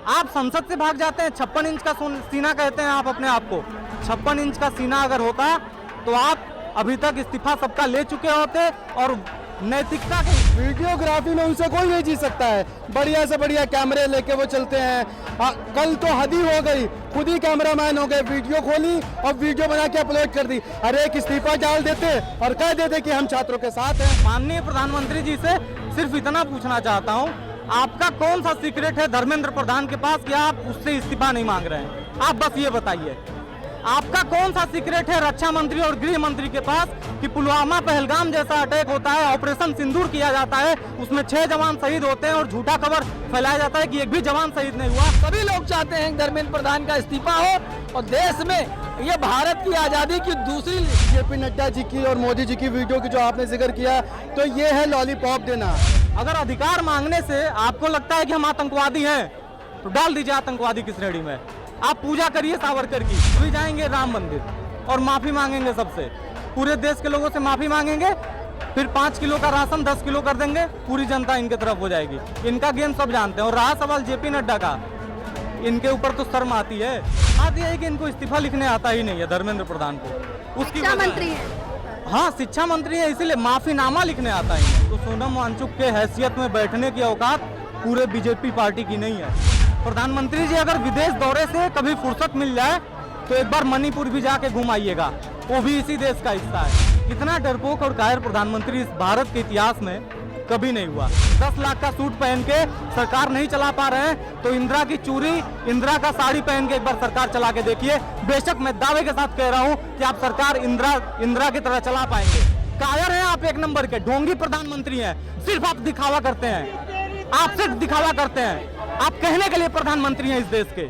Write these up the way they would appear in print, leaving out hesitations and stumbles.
आप संसद से भाग जाते हैं। 56 इंच का सीना कहते हैं आप अपने आप को। 56 इंच का सीना अगर होता तो आप अभी तक इस्तीफा सबका ले चुके होते और नैतिकता की वीडियोग्राफी में उनसे कोई नहीं जी सकता है। बढ़िया से बढ़िया कैमरे लेके वो चलते हैं। कल तो हद ही हो गई, खुद ही कैमरामैन हो गए, वीडियो खोली और वीडियो बना के अपलोड कर दी। अरे एक इस्तीफा डाल देते और कह देते कि हम छात्रों के साथ हैं। माननीय प्रधानमंत्री जी से सिर्फ इतना पूछना चाहता हूँ, आपका कौन सा सीक्रेट है धर्मेंद्र प्रधान के पास कि आप उससे इस्तीफा नहीं मांग रहे हैं? आप बस ये बताइए, आपका कौन सा सीक्रेट है रक्षा मंत्री और गृह मंत्री के पास कि पुलवामा पहलगाम जैसा अटैक होता है, ऑपरेशन सिंदूर किया जाता है, उसमें 6 जवान शहीद होते हैं और झूठा खबर फैलाया जाता है कि एक भी जवान शहीद नहीं हुआ। सभी लोग चाहते हैं धर्मेंद्र प्रधान का इस्तीफा हो और देश में ये भारत की आजादी की दूसरी। जेपी नड्डा जी की और मोदी जी की वीडियो की जो आपने जिक्र किया, तो ये है लॉलीपॉप देना। अगर अधिकार मांगने से आपको लगता है कि हम आतंकवादी हैं तो डाल दीजिए आतंकवादी की श्रेणी में। आप पूजा करिए सावरकर की, भी जाएंगे राम मंदिर और माफी मांगेंगे सबसे, पूरे देश के लोगों से माफी मांगेंगे, फिर 5 किलो का राशन 10 किलो कर देंगे, पूरी जनता इनके तरफ हो जाएगी। इनका गेम सब जानते हैं। और रहा सवाल जेपी नड्डा का, इनके ऊपर तो शर्म आती है। बात यह है कि इनको इस्तीफा लिखने आता ही नहीं है धर्मेंद्र प्रधान को। उसकी शिक्षा मंत्री है। हाँ, शिक्षा मंत्री है, इसीलिए माफीनामा लिखने आता है। तो सोनम वांगचुक के हैसियत में बैठने की औकात पूरे बीजेपी पार्टी की नहीं है। प्रधानमंत्री जी अगर विदेश दौरे से कभी फुर्सत मिल जाए तो एक बार मणिपुर भी जाके घूम आइएगा, वो भी इसी देश का हिस्सा है। इतना डरपोक और कायर प्रधानमंत्री इस भारत के इतिहास में कभी नहीं हुआ। 10 लाख का सूट पहन के सरकार नहीं चला पा रहे हैं तो इंदिरा की चूड़ी, इंदिरा का साड़ी पहन के एक बार सरकार चला के देखिए। बेशक मैं दावे के साथ कह रहा हूँ कि आप सरकार इंदिरा की तरह चला पाएंगे। कायर हैं आप, एक नंबर के ढोंगी प्रधानमंत्री हैं। सिर्फ आप दिखावा करते हैं, आप सिर्फ दिखावा करते हैं। आप कहने के लिए प्रधानमंत्री हैं इस देश के।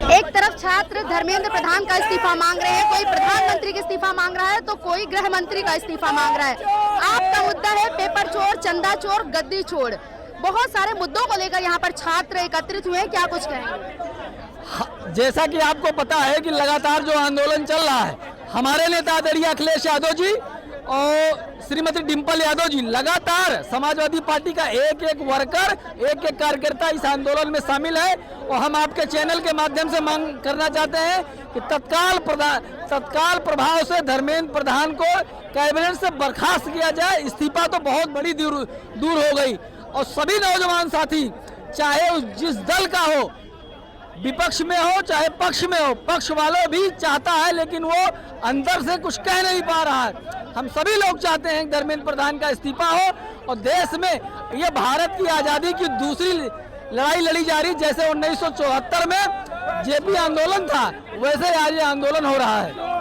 एक तरफ छात्र धर्मेंद्र प्रधान का इस्तीफा मांग रहे हैं, कोई प्रधानमंत्री का इस्तीफा मांग रहा है तो कोई गृह मंत्री का इस्तीफा मांग रहा है। आपका मुद्दा है पेपर चोर, चंदा चोर, गद्दी चोर। बहुत सारे मुद्दों को लेकर यहाँ पर छात्र एकत्रित हुए हैं, क्या कुछ कहेंगे? जैसा कि आपको पता है कि लगातार जो आंदोलन चल रहा है, हमारे नेता आदरणीय अखिलेश यादव जी और श्रीमती डिम्पल यादव जी लगातार समाजवादी पार्टी का एक वर्कर, एक कार्यकर्ता इस आंदोलन में शामिल है। और हम आपके चैनल के माध्यम से मांग करना चाहते हैं कि तत्काल प्रभाव से धर्मेंद्र प्रधान को कैबिनेट से बर्खास्त किया जाए। इस्तीफा तो बहुत बड़ी दूर हो गई और सभी नौजवान साथी, चाहे जिस दल का हो, विपक्ष में हो चाहे पक्ष में हो, पक्ष वालों भी चाहता है लेकिन वो अंदर से कुछ कह नहीं पा रहा है। हम सभी लोग चाहते हैं धर्मेंद्र प्रधान का इस्तीफा हो और देश में ये भारत की आज़ादी की दूसरी लड़ाई लड़ी जा रही। जैसे 1974 में जेपी आंदोलन था, वैसे आज ये आंदोलन हो रहा है।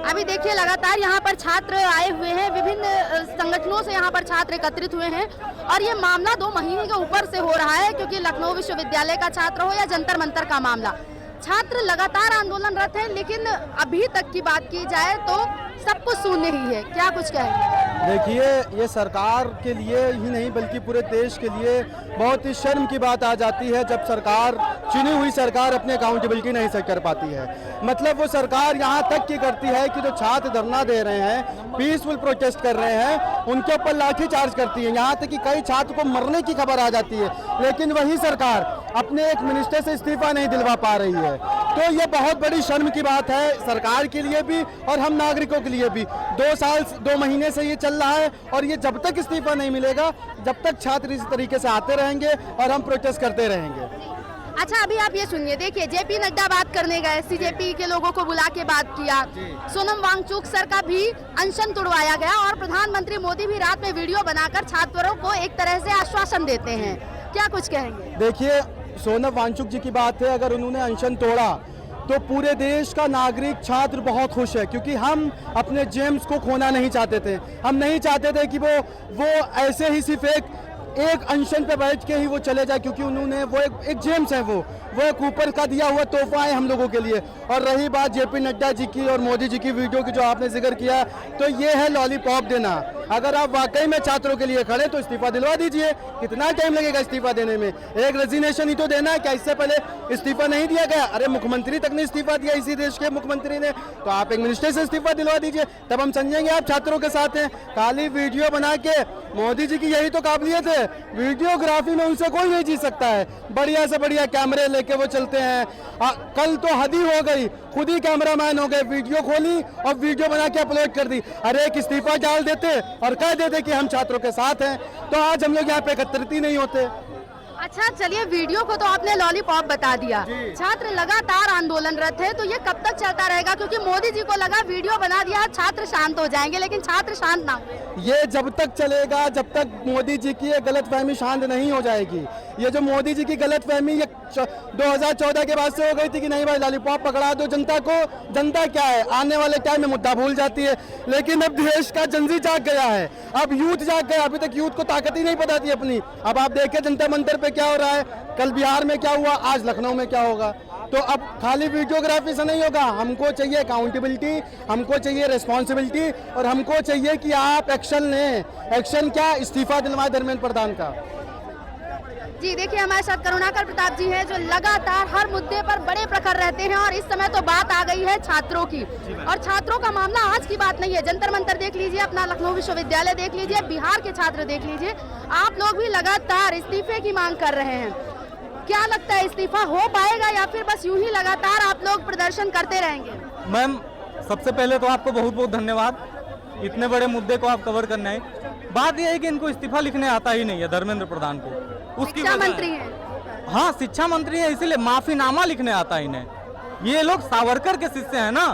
अभी देखिए लगातार यहाँ पर छात्र आए हुए हैं, विभिन्न संगठनों से यहाँ पर छात्र एकत्रित हुए हैं और ये मामला 2 महीने के ऊपर से हो रहा है, क्योंकि लखनऊ विश्वविद्यालय का छात्र हो या जंतर मंतर का मामला, छात्र लगातार आंदोलनरत हैं। लेकिन अभी तक की बात की जाए तो सब कुछ शून्य ही है, क्या कुछ कहेंगे? देखिए, ये सरकार के लिए ही नहीं बल्कि पूरे देश के लिए बहुत ही शर्म की बात आ जाती है जब सरकार, चुनी हुई सरकार अपनी अकाउंटेबिलिटी नहीं से कर पाती है। मतलब वो सरकार यहाँ तक की करती है कि जो छात्र धरना दे रहे हैं, पीसफुल प्रोटेस्ट कर रहे हैं, उनके ऊपर लाठी चार्ज करती है। यहाँ तक कि कई छात्र को मरने की खबर आ जाती है, लेकिन वही सरकार अपने एक मिनिस्टर से इस्तीफा नहीं दिलवा पा रही है। तो ये बहुत बड़ी शर्म की बात है सरकार के लिए भी और हम नागरिकों के लिए भी। 2 महीने से ये चल रहा है और ये जब तक इस्तीफा नहीं मिलेगा, जब तक छात्र इस तरीके से आते रहेंगे और हम प्रोटेस्ट करते रहेंगे। अच्छा, अभी आप ये सुनिए, देखिए जेपी नड्डा बात करने गए, सीजेपी के लोगों को बुला के बात किया, सोनम वांगचुक सर का भी अनशन तोड़वाया गया और प्रधानमंत्री मोदी भी रात में वीडियो बनाकर छात्रों को एक तरह से आश्वासन देते हैं, क्या कुछ कहेंगे? देखिए, सोनम वांगचुक जी की बात है, अगर उन्होंने अनशन तोड़ा तो पूरे देश का नागरिक छात्र बहुत खुश है, क्योंकि हम अपने जेम्स को खोना नहीं चाहते थे। हम नहीं चाहते थे कि वो ऐसे ही सिर्फ एक अनशन पे बैठ के ही वो चले जाए, क्योंकि उन्होंने वो एक जेम्स है, वो एक ऊपर का दिया हुआ तोहफा है हम लोगों के लिए। और रही बात जेपी नड्डा जी की और मोदी जी की वीडियो की जो आपने जिक्र किया, तो ये है लॉलीपॉप देना। अगर आप वाकई में छात्रों के लिए खड़े तो इस्तीफा दिलवा दीजिए। कितना टाइम लगेगा इस्तीफा देने में? एक रेजिग्नेशन ही तो देना है। क्या इससे पहले इस्तीफा नहीं दिया गया? अरे मुख्यमंत्री तक ने इस्तीफा दिया, इसी देश के मुख्यमंत्री ने, तो आप एक मिनिस्टर से इस्तीफा दिलवा दीजिए, तब हम समझेंगे आप छात्रों के साथ हैं। खाली वीडियो बना के, मोदी जी की यही तो काबिलियत है, है, वीडियोग्राफी में उनसे कोई नहीं जीत सकता है। बढ़िया से बढ़िया कैमरे लेके वो चलते हैं। कल तो हद ही हो गई, खुद ही कैमरामैन हो गए, वीडियो खोली और वीडियो बना के अपलोड कर दी। अरे एक इस्तीफा डाल देते और कह देते कि हम छात्रों के साथ हैं, तो आज हम लोग यहाँ पे एकत्रित ही नहीं होते। अच्छा चलिए, वीडियो को तो आपने लॉलीपॉप बता दिया, छात्र लगातार आंदोलनरत है, तो ये कब तक चलता रहेगा? क्योंकि मोदी जी को लगा वीडियो बना दिया छात्र शांत हो जाएंगे, लेकिन छात्र शांत ना हुए। ये जब तक चलेगा जब तक मोदी जी की ये गलतफहमी शांत नहीं हो जाएगी। ये जो मोदी जी की गलतफहमी ये 2014 के बाद से हो गई थी कि नहीं भाई लॉलीपॉप पकड़ा दो जनता को, जनता क्या है आने वाले टाइम में मुद्दा भूल जाती है। लेकिन अब देश का जनजी जाग गया है, अब यूथ जाग गया। अभी तक यूथ को ताकत ही नहीं पता थी अपनी। अब आप देखें जंतर मंतर पे क्या हो रहा है, कल बिहार में क्या हुआ, आज लखनऊ में क्या होगा। तो अब खाली वीडियोग्राफी से नहीं होगा, हमको चाहिए अकाउंटेबिलिटी, हमको चाहिए रिस्पॉन्सिबिलिटी और हमको चाहिए कि आप एक्शन लें। एक्शन क्या, इस्तीफा दिलवाएं धर्मेंद्र प्रधान का। जी देखिए, हमारे साथ करुणाकर प्रताप जी हैं जो लगातार हर मुद्दे पर बड़े प्रखर रहते हैं, और इस समय तो बात आ गई है छात्रों की, और छात्रों का मामला आज की बात नहीं है। जंतर मंतर देख लीजिए, अपना लखनऊ विश्वविद्यालय देख लीजिए, बिहार के छात्र देख लीजिए, आप लोग भी लगातार इस्तीफे की मांग कर रहे हैं। क्या लगता है, इस्तीफा हो पाएगा या फिर बस यूं ही लगातार आप लोग प्रदर्शन करते रहेंगे? मैम, सबसे पहले तो आपको बहुत बहुत धन्यवाद, इतने बड़े मुद्दे को आप कवर करने आए। बात यह है कि इनको इस्तीफा लिखने आता ही नहीं है धर्मेंद्र प्रधान को, उसकी शिक्षा मंत्री है। हाँ, शिक्षा मंत्री है, इसीलिए माफीनामा लिखने आता है इन्हें। ये लोग सावरकर के शिष्य हैं ना,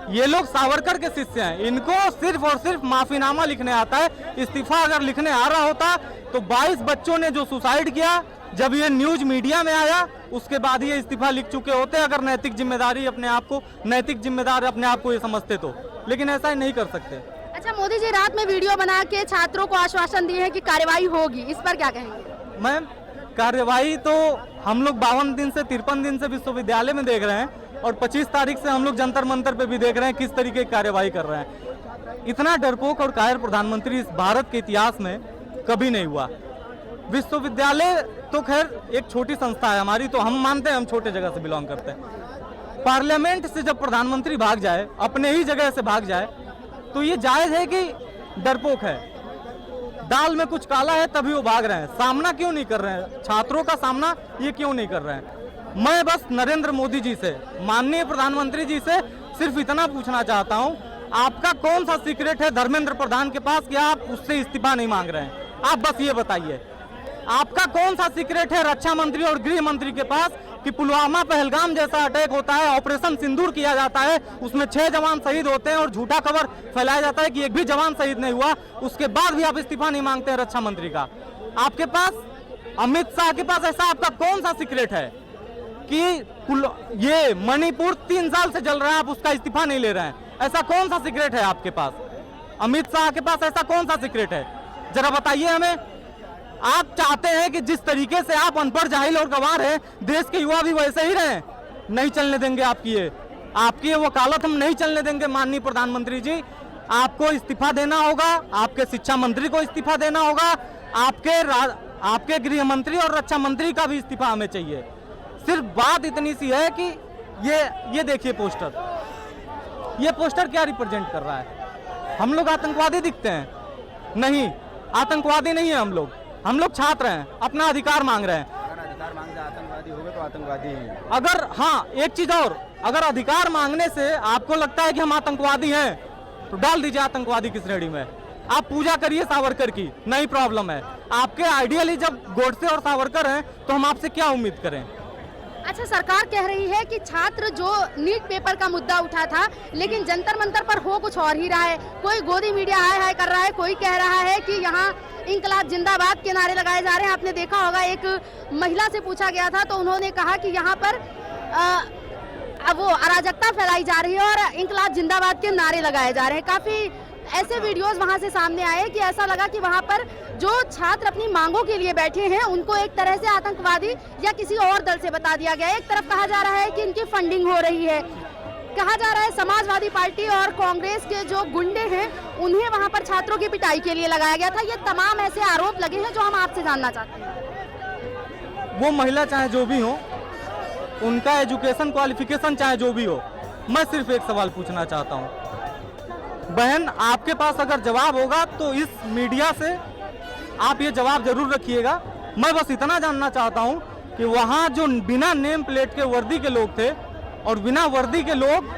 ये लोग सावरकर के शिष्य हैं, इनको सिर्फ और सिर्फ माफीनामा लिखने आता है। इस्तीफा अगर लिखने आ रहा होता तो 22 बच्चों ने जो सुसाइड किया, जब ये न्यूज मीडिया में आया उसके बाद ये इस्तीफा लिख चुके होते, अगर नैतिक जिम्मेदारी अपने आप को, नैतिक जिम्मेदार अपने आप को ये समझते तो। लेकिन ऐसा ही नहीं कर सकते। अच्छा, मोदी जी रात में वीडियो बना के छात्रों को आश्वासन दिए हैं कि कार्रवाई होगी, इस पर क्या कहेंगे? मैम, कार्यवाही तो हम लोग 52 दिन से 53 दिन से विश्वविद्यालय में देख रहे हैं, और 25 तारीख से हम लोग जंतर मंतर पे भी देख रहे हैं किस तरीके की कार्यवाही कर रहे हैं। इतना डरपोक और कायर प्रधानमंत्री इस भारत के इतिहास में कभी नहीं हुआ। विश्वविद्यालय तो खैर एक छोटी संस्था है हमारी, तो हम मानते हैं हम छोटे जगह से बिलोंग करते हैं। पार्लियामेंट से जब प्रधानमंत्री भाग जाए, अपने ही जगह से भाग जाए, तो ये जायज है कि डरपोक है। दाल में कुछ काला है तभी वो भाग रहे हैं। सामना क्यों नहीं कर रहे हैं छात्रों का, सामना ये क्यों नहीं कर रहे हैं? मैं बस नरेंद्र मोदी जी से, माननीय प्रधानमंत्री जी से सिर्फ इतना पूछना चाहता हूं, आपका कौन सा सीक्रेट है धर्मेंद्र प्रधान के पास कि आप उससे इस्तीफा नहीं मांग रहे हैं? आप बस ये बताइए, आपका कौन सा सीक्रेट है रक्षा मंत्री और गृह मंत्री के पास कि पुलवामा पहलगाम जैसा अटैक होता है, ऑपरेशन सिंदूर किया जाता है, उसमें 6 जवान शहीद होते हैं और झूठा खबर फैलाया जाता है कि एक भी जवान शहीद नहीं हुआ, उसके बाद भी आप इस्तीफा नहीं मांगते हैं रक्षा मंत्री का? आपके पास, अमित शाह के पास ऐसा आपका कौन सा सीक्रेट है कि ये मणिपुर 3 साल से जल रहा है, आप उसका इस्तीफा नहीं ले रहे हैं? ऐसा कौन सा सीक्रेट है आपके पास? अमित शाह के पास ऐसा कौन सा सीक्रेट है? जरा बताइए हमें। आप चाहते हैं कि जिस तरीके से आप अनपढ़, जाहिल और गंवार हैं, देश के युवा भी वैसे ही रहें। नहीं चलने देंगे आपकी ये वकालत हम नहीं चलने देंगे। माननीय प्रधानमंत्री जी, आपको इस्तीफा देना होगा, आपके शिक्षा मंत्री को इस्तीफा देना होगा, आपके गृह मंत्री और रक्षा मंत्री का भी इस्तीफा हमें चाहिए। सिर्फ बात इतनी सी है कि ये देखिए पोस्टर, ये पोस्टर क्या रिप्रेजेंट कर रहा है? हम लोग आतंकवादी दिखते हैं? नहीं, आतंकवादी नहीं है हम लोग छात्र हैं, अपना अधिकार मांग रहे हैं। अगर अधिकार मांगते आतंकवादी होंगे तो आतंकवादी हैं। अगर, हाँ, एक चीज और, अगर अधिकार मांगने से आपको लगता है कि हम आतंकवादी हैं तो डाल दीजिए आतंकवादी की श्रेणी में। आप पूजा करिए सावरकर की, नहीं प्रॉब्लम है। आपके आइडियल ही जब गोडसे और सावरकर हैं तो हम आपसे क्या उम्मीद करें? अच्छा, सरकार कह रही है कि छात्र जो नीट पेपर का मुद्दा उठा था, लेकिन जंतर मंतर पर हो कुछ और ही रहा है। कोई गोदी मीडिया हाय हाय कर रहा है, कोई कह रहा है कि यहाँ इंकलाब जिंदाबाद के नारे लगाए जा रहे हैं। आपने देखा होगा, एक महिला से पूछा गया था तो उन्होंने कहा कि यहाँ पर वो अराजकता फैलाई जा रही है और इंकलाब जिंदाबाद के नारे लगाए जा रहे हैं। काफी ऐसे वीडियोस वहां से सामने आए कि ऐसा लगा कि वहां पर जो छात्र अपनी मांगों के लिए बैठे हैं उनको एक तरह से आतंकवादी या किसी और दल से बता दिया गया है। एक तरफ कहा जा रहा है कि इनकी फंडिंग हो रही है, कहा जा रहा है समाजवादी पार्टी और कांग्रेस के जो गुंडे हैं उन्हें वहां पर छात्रों की पिटाई के लिए लगाया गया था। ये तमाम ऐसे आरोप लगे हैं जो हम आपसे जानना चाहते हैं। वो महिला चाहे जो भी हो, उनका एजुकेशन क्वालिफिकेशन चाहे जो भी हो, मैं सिर्फ एक सवाल पूछना चाहता हूँ बहन, आपके पास अगर जवाब होगा तो इस मीडिया से आप ये जवाब जरूर रखिएगा। मैं बस इतना जानना चाहता हूँ कि वहाँ जो बिना नेम प्लेट के वर्दी के लोग थे और बिना वर्दी के लोग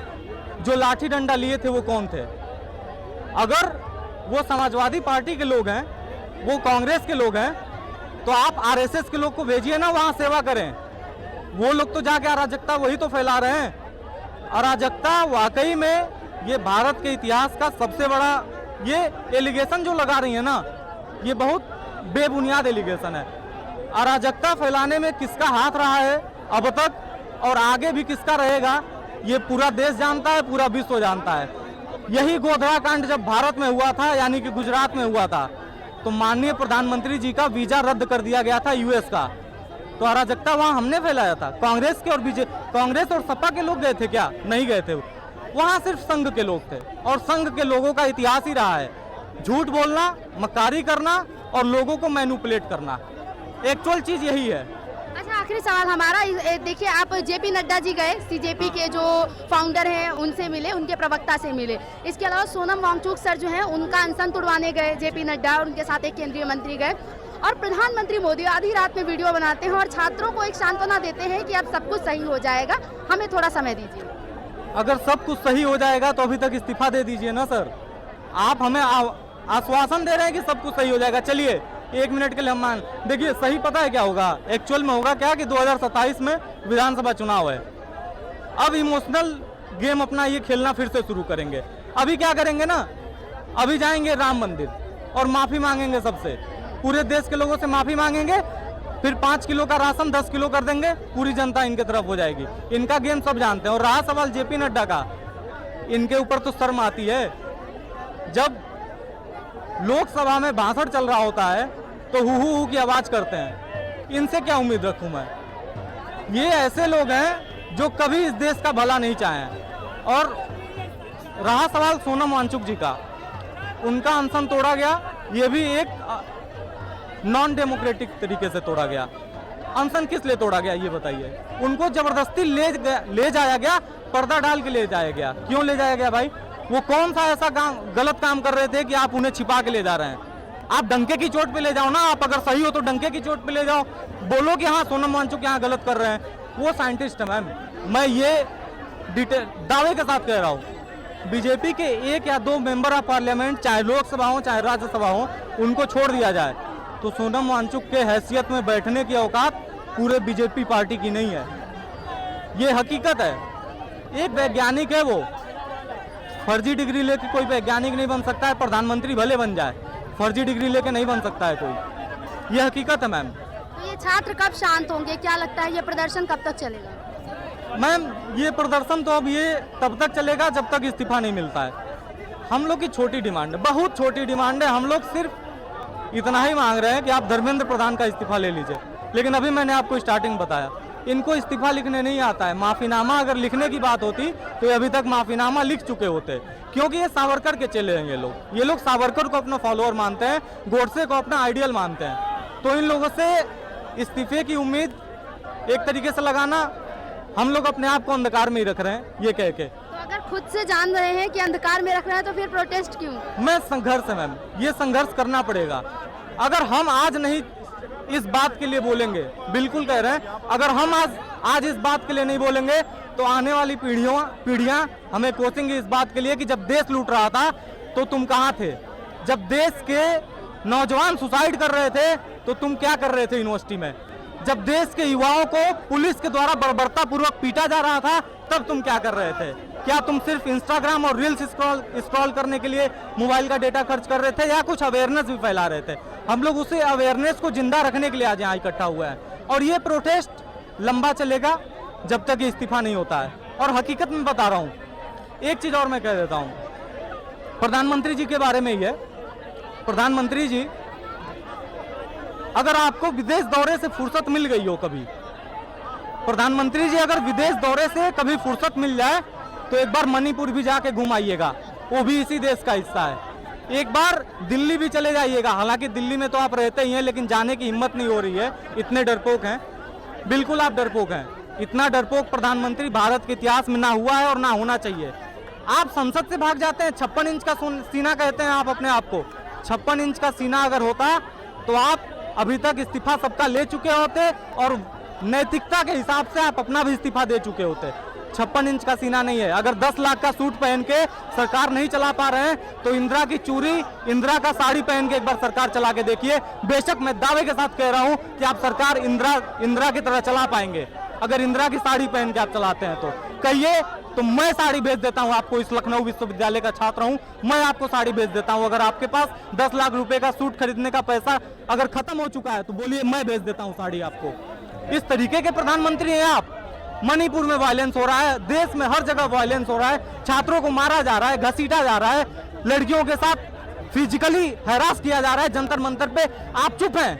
जो लाठी डंडा लिए थे वो कौन थे? अगर वो समाजवादी पार्टी के लोग हैं, वो कांग्रेस के लोग हैं, तो आप आरएसएस के लोग को भेजिए ना, वहाँ सेवा करें। वो लोग तो जाके अराजकता वही तो फैला रहे हैं। अराजकता वाकई में ये भारत के इतिहास का सबसे बड़ा ये एलिगेशन जो लगा रही है ना, ये बहुत बेबुनियाद एलिगेशन है। अराजकता फैलाने में किसका हाथ रहा है अब तक और आगे भी किसका रहेगा, ये पूरा देश जानता है, पूरा विश्व जानता है। यही गोधरा कांड जब भारत में हुआ था, यानी कि गुजरात में हुआ था, तो माननीय प्रधानमंत्री जी का वीजा रद्द कर दिया गया था यूएस का। तो अराजकता वहां हमने फैलाया था। कांग्रेस के और कांग्रेस और सपा के लोग गए थे क्या? नहीं गए थे। वहां सिर्फ संघ के लोग थे और संघ के लोगों का इतिहास ही रहा है झूठ बोलना, मक्कारी करना और लोगों को मैनिपुलेट करना। एक्चुअल चीज यही है। अच्छा, आखिरी सवाल हमारा, देखिए आप जेपी नड्डा जी गए, सीजेपी के जो फाउंडर हैं उनसे मिले, उनके प्रवक्ता से मिले। इसके अलावा सोनम वांगचुक सर जो हैं उनका अनशन तुड़वाने गए जेपी नड्डा और उनके साथ एक केंद्रीय मंत्री गए। और प्रधानमंत्री मोदी आधी रात में वीडियो बनाते हैं और छात्रों को एक सांत्वना देते हैं कि अब सब कुछ सही हो जाएगा, हमें थोड़ा समय दीजिए। अगर सब कुछ सही हो जाएगा तो अभी तक इस्तीफा दे दीजिए ना सर। आप हमें आश्वासन दे रहे हैं कि सब कुछ सही हो जाएगा। चलिए 1 मिनट के लिए हम मान, देखिए सही पता है क्या होगा, एक्चुअल में होगा क्या कि 2027 में विधानसभा चुनाव है। अब इमोशनल गेम अपना ये खेलना फिर से शुरू करेंगे। अभी क्या करेंगे ना, अभी जाएंगे राम मंदिर और माफी मांगेंगे सबसे, पूरे देश के लोगों से माफी मांगेंगे, फिर 5 किलो का राशन 10 किलो कर देंगे, पूरी जनता इनके तरफ हो जाएगी। इनका गेम सब जानते हैं। और रहा सवाल जेपी नड्डा का, इनके ऊपर तो शर्म आती है। जब लोकसभा में भाषण चल रहा होता है तो हु की आवाज करते हैं। इनसे क्या उम्मीद रखूं मैं? ये ऐसे लोग हैं जो कभी इस देश का भला नहीं चाहें। और रहा सवाल सोनम वांगचुक जी का, उनका अनशन तोड़ा गया, ये भी एक नॉन डेमोक्रेटिक तरीके से तोड़ा गया। अनशन किस लिए तोड़ा गया ये बताइए? उनको जबरदस्ती ले जाया गया, पर्दा डाल के ले जाया गया। क्यों ले जाया गया भाई? वो कौन सा ऐसा गलत काम कर रहे थे कि आप उन्हें छिपा के ले जा रहे हैं? आप डंके की चोट पे ले जाओ ना, आप अगर सही हो तो डंके की चोट पे ले जाओ, बोलो कि हाँ सोनम वांगचुक यहाँ गलत कर रहे हैं। वो साइंटिस्ट है मैम, मैं ये डिटेल दावे के साथ कह रहा हूँ। बीजेपी के 1 या 2 मेंबर ऑफ पार्लियामेंट, चाहे लोकसभा हो चाहे राज्यसभा हो, उनको छोड़ दिया जाए तो सोनम वांगचुक के हैसियत में बैठने की औकात पूरे बीजेपी पार्टी की नहीं है। ये हकीकत है। एक वैज्ञानिक है, वो फर्जी डिग्री लेके कोई वैज्ञानिक नहीं बन सकता है, प्रधानमंत्री भले बन जाए, फर्जी डिग्री लेके नहीं बन सकता है कोई। ये हकीकत है मैम। तो ये छात्र कब शांत होंगे, क्या लगता है ये प्रदर्शन कब तक चलेगा? मैम ये प्रदर्शन तो अब ये तब तक चलेगा जब तक इस्तीफा नहीं मिलता है। हम लोग की छोटी डिमांड है, बहुत छोटी डिमांड है। हम लोग सिर्फ इतना ही मांग रहे हैं कि आप धर्मेंद्र प्रधान का इस्तीफा ले लीजिए। लेकिन अभी मैंने आपको स्टार्टिंग बताया, इनको इस्तीफा लिखने नहीं आता है। माफीनामा अगर लिखने की बात होती तो अभी तक माफीनामा लिख चुके होते, क्योंकि ये सावरकर के चले हैं। ये लोग सावरकर को अपना फॉलोअर मानते हैं, गोडसे को अपना आइडियल मानते हैं। तो इन लोगों से इस्तीफे की उम्मीद एक तरीके से लगाना, हम लोग अपने आप को अंधकार में ही रख रहे हैं ये कह के। तो अगर खुद से जान रहे हैं कि अंधकार में रख रहे हैं तो फिर प्रोटेस्ट क्यों? मैं संघर्ष है मैम, ये संघर्ष करना पड़ेगा। अगर हम आज नहीं इस बात के लिए बोलेंगे, बिल्कुल कह रहे हैं, अगर हम आज इस बात के लिए नहीं बोलेंगे तो आने वाली पीढ़ियां हमें कोसेंगी इस बात के लिए कि जब देश लूट रहा था तो तुम कहाँ थे? जब देश के नौजवान सुसाइड कर रहे थे तो तुम क्या कर रहे थे यूनिवर्सिटी में? जब देश के युवाओं को पुलिस के द्वारा बर्बरतापूर्वक पीटा जा रहा था तब तुम क्या कर रहे थे? क्या तुम सिर्फ इंस्टाग्राम और रील्स स्क्रॉल करने के लिए मोबाइल का डेटा खर्च कर रहे थे या कुछ अवेयरनेस भी फैला रहे थे? हम लोग उसे अवेयरनेस को जिंदा रखने के लिए आज यहाँ इकट्ठा हुआ है और ये प्रोटेस्ट लंबा चलेगा जब तक ये इस्तीफा नहीं होता है। और हकीकत में बता रहा हूँ, एक चीज और मैं कह देता हूँ, प्रधानमंत्री जी के बारे में ही है। प्रधानमंत्री जी, अगर आपको विदेश दौरे से फुर्सत मिल गई हो कभी, प्रधानमंत्री जी अगर विदेश दौरे से कभी फुर्सत मिल जाए तो एक बार मणिपुर भी जाके घूम आइएगा, वो भी इसी देश का हिस्सा है। एक बार दिल्ली भी चले जाइएगा, हालांकि दिल्ली में तो आप रहते ही हैं लेकिन जाने की हिम्मत नहीं हो रही है, इतने डरपोक हैं। बिल्कुल आप डरपोक हैं, इतना डरपोक प्रधानमंत्री भारत के इतिहास में ना हुआ है और ना होना चाहिए। आप संसद से भाग जाते हैं, 56 इंच का सीना कहते हैं आप अपने आप को। 56 इंच का सीना अगर होता तो आप अभी तक इस्तीफा सबका ले चुके होते और नैतिकता के हिसाब से आप अपना भी इस्तीफा दे चुके होते। 56 इंच का सीना नहीं है। अगर 10 लाख का सूट पहन के सरकार नहीं चला पा रहे हैं तो इंदिरा की चूड़ी, इंदिरा का साड़ी पहन के एक बार सरकार चला के देखिए। बेशक मैं दावे के साथ कह रहा हूं कि आप सरकार इंदिरा की तरह चला पाएंगे। अगर इंदिरा की साड़ी पहन के आप चलाते हैं तो कहिए, तो मैं साड़ी भेज देता हूं आपको। इस लखनऊ विश्वविद्यालय का छात्र हूं, मैं आपको साड़ी भेज देता हूं। अगर आपके पास 10 लाख रुपए का सूट खरीदने का पैसा अगर खत्म हो चुका है तो बोलिए, मैं भेज देता हूं साड़ी आपको। इस तरीके के प्रधानमंत्री हैं आप। मणिपुर में वायलेंस हो रहा है, देश में हर जगह वायलेंस हो रहा है, छात्रों को मारा जा रहा है, घसीटा जा रहा है, लड़कियों के साथ फिजिकली हैरास किया जा रहा है जंतर मंतर पे। आप चुप हैं,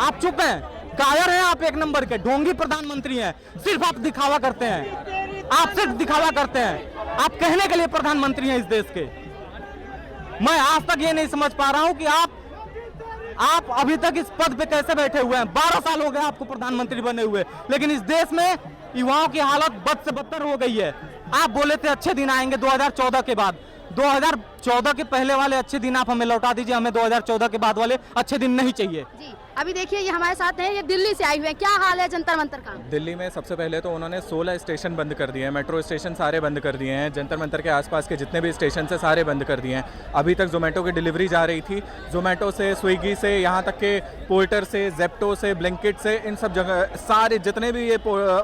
आप चुप हैं, कायर हैं आप, एक नंबर के ढोंगी प्रधानमंत्री हैं। सिर्फ आप दिखावा करते हैं, आप सिर्फ दिखावा करते हैं। आप कहने के लिए प्रधानमंत्री हैं इस देश के। मैं आज तक ये नहीं समझ पा रहा हूं कि आप अभी तक इस पद पे कैसे बैठे हुए हैं। 12 साल हो गए आपको प्रधानमंत्री बने हुए, लेकिन इस देश में युवाओं की हालत बद से बदतर हो गई है। आप बोले थे अच्छे दिन आएंगे 2014 के बाद। 2014 के पहले वाले अच्छे दिन आप हमें लौटा दीजिए, हमें 2014 के बाद वाले अच्छे दिन नहीं चाहिए। जी, अभी देखिए ये हमारे साथ हैं, ये दिल्ली से आए हुए हैं। क्या हाल है जंतर मंतर का? दिल्ली में सबसे पहले तो उन्होंने 16 स्टेशन बंद कर दिए हैं, मेट्रो स्टेशन सारे बंद कर दिए हैं, जंतर मंतर के आसपास के जितने भी स्टेशन से सारे बंद कर दिए हैं। अभी तक जोमेटो की डिलीवरी जा रही थी, जोमेटो से, स्विगी से, यहाँ तक के पोर्टर से, जेप्टो से, ब्लिंकिट से, इन सब जगह सारे जितने भी ये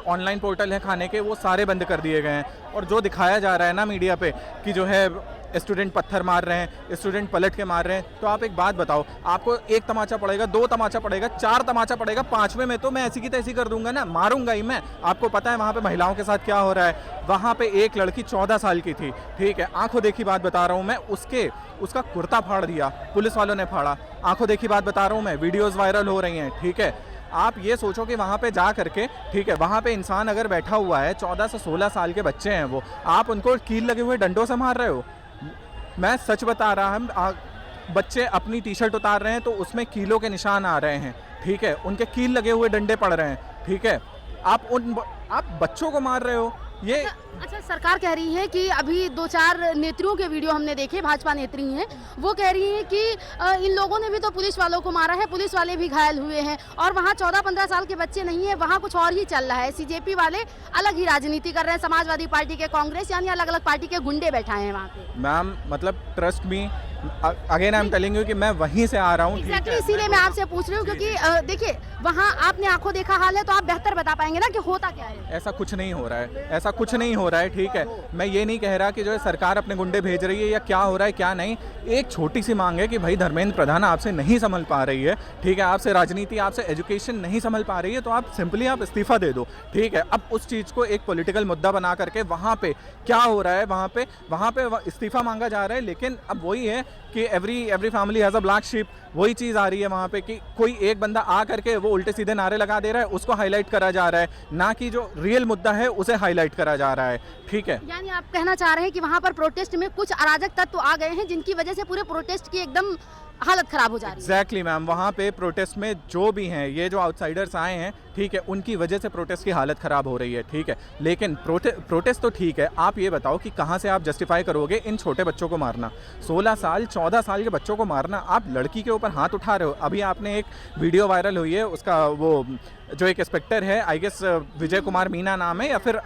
ऑनलाइन पोर्टल हैं खाने के, वो सारे बंद कर दिए गए हैं। और जो दिखाया जा रहा है ना मीडिया पे कि जो है स्टूडेंट पत्थर मार रहे हैं, स्टूडेंट पलट के मार रहे हैं, तो आप एक बात बताओ, आपको 1 तमाचा पड़ेगा, 2 तमाचा पड़ेगा, 4 तमाचा पड़ेगा, 5वें में तो मैं ऐसी की तैसी कर दूंगा ना, मारूंगा ही मैं। आपको पता है वहाँ पे महिलाओं के साथ क्या हो रहा है। वहाँ पे एक लड़की 14 साल की थी, ठीक है, आंखों देखी बात बता रहा हूँ मैं, उसका कुर्ता फाड़ दिया, पुलिस वालों ने फाड़ा। आंखों देखी बात बता रहा हूँ मैं, वीडियोज़ वायरल हो रही हैं, ठीक है। आप ये सोचो कि वहाँ पे जा करके, ठीक है, वहाँ पे इंसान अगर बैठा हुआ है, 14 से 16 साल के बच्चे हैं वो, आप उनको कील लगे हुए डंडों से मार रहे हो। मैं सच बता रहा हूँ, बच्चे अपनी टी शर्ट उतार रहे हैं तो उसमें कीलों के निशान आ रहे हैं, ठीक है, उनके कील लगे हुए डंडे पड़ रहे हैं, ठीक है। आप बच्चों को मार रहे हो। ये अच्छा, सरकार कह रही है कि अभी 2-4 नेत्रियों के वीडियो हमने देखे, भाजपा नेत्री हैं, वो कह रही हैं कि इन लोगों ने भी तो पुलिस वालों को मारा है, पुलिस वाले भी घायल हुए हैं, और वहाँ 14-15 साल के बच्चे नहीं है, वहाँ कुछ और ही चल रहा है। सीजेपी वाले अलग ही राजनीति कर रहे हैं, समाजवादी पार्टी के, कांग्रेस, यानी अलग अलग पार्टी के गुंडे बैठाए हैं वहाँ पे। मैम, मतलब trust me, again I am telling you कि मैं वहीं से आ रहा हूँ। एग्जैक्टली, इसीलिए मैं आपसे पूछ रही हूँ, क्योंकि देखिए वहाँ आपने आंखों देखा हाल है, तो आप बेहतर बता पाएंगे ना कि होता क्या है। ऐसा कुछ नहीं हो रहा है, ऐसा कुछ नहीं हो रहा है, ठीक है। मैं ये नहीं कह रहा कि जो है सरकार अपने गुंडे भेज रही है या क्या हो रहा है क्या नहीं। एक छोटी सी मांग है कि भाई धर्मेंद्र प्रधान आपसे नहीं संभल पा रही है, ठीक है, आपसे राजनीति, आपसे एजुकेशन नहीं संभल पा रही है, तो आप सिंपली आप इस्तीफा दे दो, ठीक है। अब उस चीज़ को एक पॉलिटिकल मुद्दा बना करके वहाँ पे क्या हो रहा है, वहाँ पे इस्तीफा मांगा जा रहा है। लेकिन अब वही है कि every family has a black sheep, वही चीज़ आ रही है वहाँ पे कि कोई एक बंदा आ करके वो उल्टे सीधे नारे लगा दे रहा है, उसको हाईलाइट करा जा रहा है, ना कि जो रियल मुद्दा है उसे हाईलाइट करा जा रहा है, ठीक है। यानी आप कहना चाह रहे हैं कि वहाँ पर प्रोटेस्ट में कुछ अराजक तत्व आ गए हैं, जिनकी वजह से पूरे प्रोटेस्ट की एकदम हालत खराब हो जा रही है। एग्जैक्टली मैम, वहाँ पे प्रोटेस्ट में जो भी हैं, ये जो आउटसाइडर्स आए हैं, ठीक है, उनकी वजह से प्रोटेस्ट की हालत ख़राब हो रही है, ठीक है। लेकिन प्रोटेस्ट तो ठीक है, आप ये बताओ कि कहाँ से आप जस्टिफाई करोगे इन छोटे बच्चों को मारना, 16 साल 14 साल के बच्चों को मारना। आप लड़की के ऊपर हाथ उठा रहे हो। अभी आपने एक वीडियो वायरल हुई है, उसका वो जो एक इंस्पेक्टर है, आई गेस विजय कुमार मीना नाम है, या फिर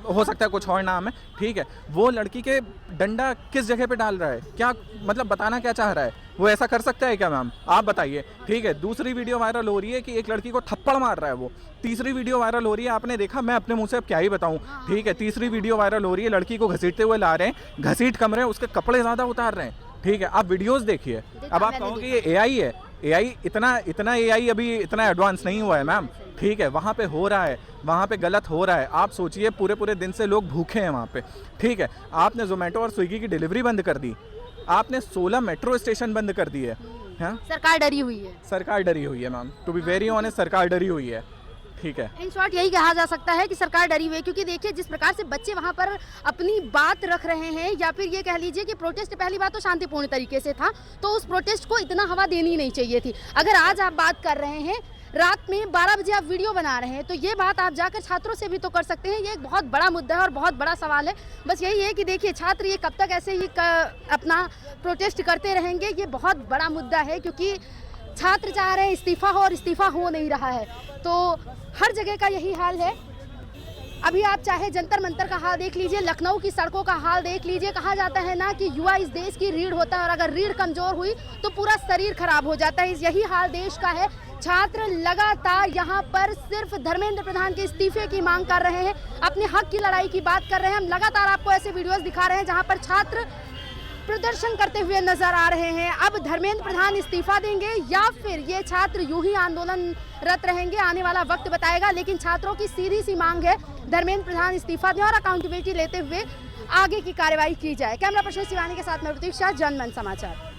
हो सकता है कुछ और नाम है, ठीक है, वो लड़की के डंडा किस जगह पे डाल रहा है, क्या मतलब बताना क्या चाह रहा है, वो ऐसा कर सकता है क्या मैम, आप बताइए, ठीक है। दूसरी वीडियो वायरल हो रही है कि एक लड़की को थप्पड़ मार रहा है वो। तीसरी वीडियो वायरल हो रही है, आपने देखा, मैं अपने मुंह से अब क्या ही बताऊं, ठीक है। तीसरी वीडियो वायरल हो रही है, लड़की को घसीटते हुए ला रहे हैं, घसीट कम रहे हैं, उसके कपड़े ज़्यादा उतार रहे हैं, ठीक है। आप वीडियोज़ देखिए। अब आप कहोगे ये AI है, AI इतना AI अभी इतना एडवांस नहीं हुआ है मैम, ठीक है। वहाँ पे हो रहा है, वहाँ पे गलत हो रहा है। आप सोचिए, पूरे दिन से लोग भूखे हैं वहाँ पे, ठीक है। आपने जोमेटो और स्विगी की डिलीवरी बंद कर दी, आपने 16 मेट्रो स्टेशन बंद कर दिए, हाँ। सरकार डरी हुई है, सरकार डरी हुई है ma'am, to be very honest, सरकार डरी हुई है, ठीक है। इन शॉर्ट यही कहा जा सकता है कि सरकार डरी हुई है, क्योंकि देखिए जिस प्रकार से बच्चे वहाँ पर अपनी बात रख रहे हैं, या फिर ये कह लीजिए कि प्रोटेस्ट पहली बात तो शांतिपूर्ण तरीके से था, तो उस प्रोटेस्ट को इतना हवा देनी नहीं चाहिए थी। अगर आज आप बात कर रहे हैं, रात में 12 बजे आप वीडियो बना रहे हैं, तो ये बात आप जाकर छात्रों से भी तो कर सकते हैं। ये एक बहुत बड़ा मुद्दा है और बहुत बड़ा सवाल है। बस यही है कि देखिए छात्र ये कब तक ऐसे ही अपना प्रोटेस्ट करते रहेंगे, ये बहुत बड़ा मुद्दा है, क्योंकि छात्र चाह रहे हैं इस्तीफा हो और इस्तीफा हो नहीं रहा है। तो हर जगह का यही हाल है। अभी आप चाहे जंतर मंतर का हाल देख लीजिए, लखनऊ की सड़कों का हाल देख लीजिए। कहा जाता है ना कि युवा इस देश की रीढ़ होता है और अगर रीढ़ कमजोर हुई तो पूरा शरीर खराब हो जाता है। यही हाल देश का है। छात्र लगातार यहाँ पर सिर्फ धर्मेंद्र प्रधान के इस्तीफे की मांग कर रहे हैं, अपने हक की लड़ाई की बात कर रहे हैं। हम लगातार आपको ऐसे वीडियोस दिखा रहे हैं जहाँ पर छात्र प्रदर्शन करते हुए नजर आ रहे हैं। अब धर्मेंद्र प्रधान इस्तीफा देंगे या फिर ये छात्र यूं ही आंदोलनरत रहेंगे, आने वाला वक्त बताएगा। लेकिन छात्रों की सीधी सी मांग है धर्मेंद्र प्रधान इस्तीफा दें और अकाउंटेबिलिटी लेते हुए आगे की कार्रवाई की जाए। कैमरा पर्सन शिवानी के साथ मैं प्रतीक्षा, जनमन समाचार।